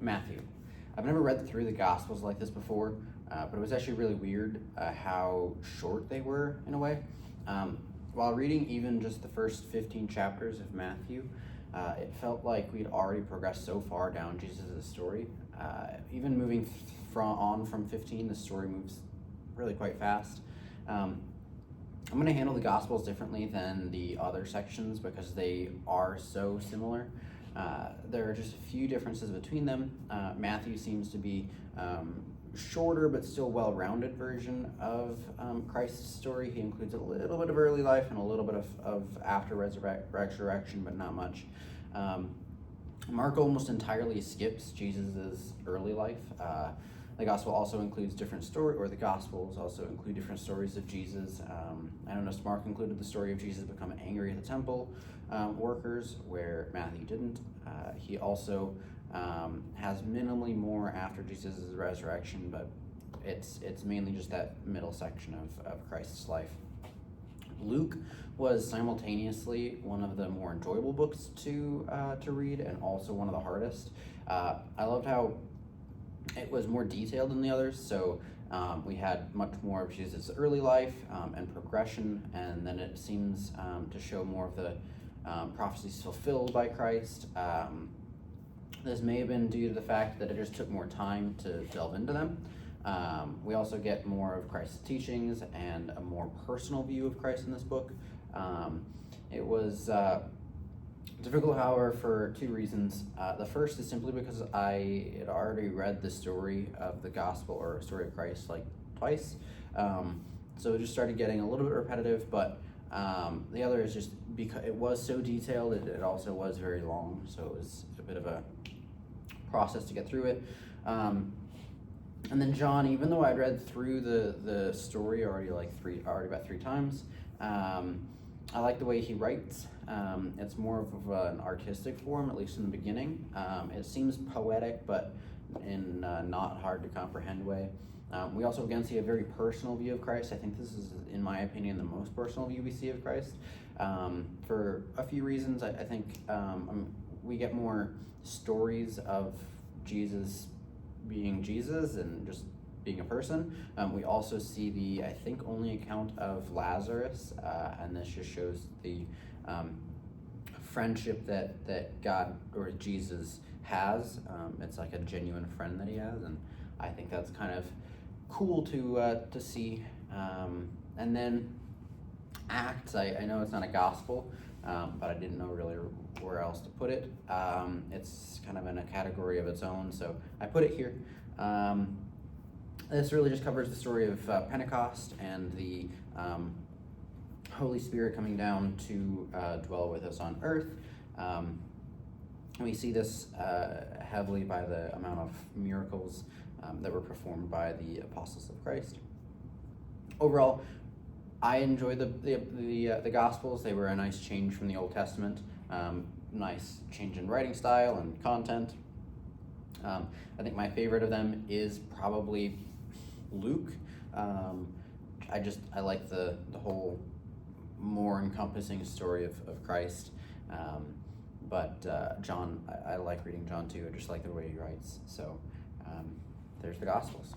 Matthew. I've never read through the Gospels like this before, but it was actually really weird how short they were in a way. While reading even just the first 15 chapters of Matthew, it felt like we'd already progressed so far down Jesus' story. Even moving from 15, the story moves really quite fast. I'm going to handle the Gospels differently than the other sections because they are so similar. There are just a few differences between them. Matthew seems to be shorter but still well-rounded version of Christ's story. He includes a little bit of early life and a little bit of after resurrection, but not much. Mark almost entirely skips Jesus' early life. The gospel also includes different the Gospels also include different stories of Jesus. I noticed Mark included the story of Jesus becoming angry at the temple workers, where Matthew didn't. He also has minimally more after Jesus' resurrection, but it's mainly just that middle section of Christ's life. Luke was simultaneously one of the more enjoyable books to read and also one of the hardest. I loved how it was more detailed than the others, so we had much more of Jesus' early life and progression, and then it seems to show more of the prophecies fulfilled by Christ. This may have been due to the fact that it just took more time to delve into them. We also get more of Christ's teachings and a more personal view of Christ in this book. It was difficult, however, for two reasons. The first is simply because I had already read the story of the gospel or story of Christ like twice. So it just started getting a little bit repetitive, but the other is just because it was so detailed, it also was very long, so it was a bit of a process to get through it. And then John, even though I'd read through the story already about three times, I like the way he writes. It's more of an artistic form, at least in the beginning. It seems poetic, but in not hard to comprehend way. We also again see a very personal view of Christ. I think this is, in my opinion, the most personal view we see of Christ. For a few reasons, I think we get more stories of Jesus being Jesus and just being a person. We also see the, I think, only account of Lazarus, and this just shows the friendship that God or Jesus has. It's like a genuine friend that he has, and I think that's kind of cool to see. And then Acts, I know it's not a gospel, but I didn't know really where else to put it. It's kind of in a category of its own, so I put it here. This really just covers the story of Pentecost and the Holy Spirit coming down to dwell with us on earth. And we see this heavily by the amount of miracles that were performed by the apostles of Christ. Overall, I enjoyed the Gospels. They were a nice change from the Old Testament. Nice change in writing style and content. I think my favorite of them is probably Luke. I like the whole more encompassing story of Christ. But John, I like reading John too. I just like the way he writes. So there's the Gospels.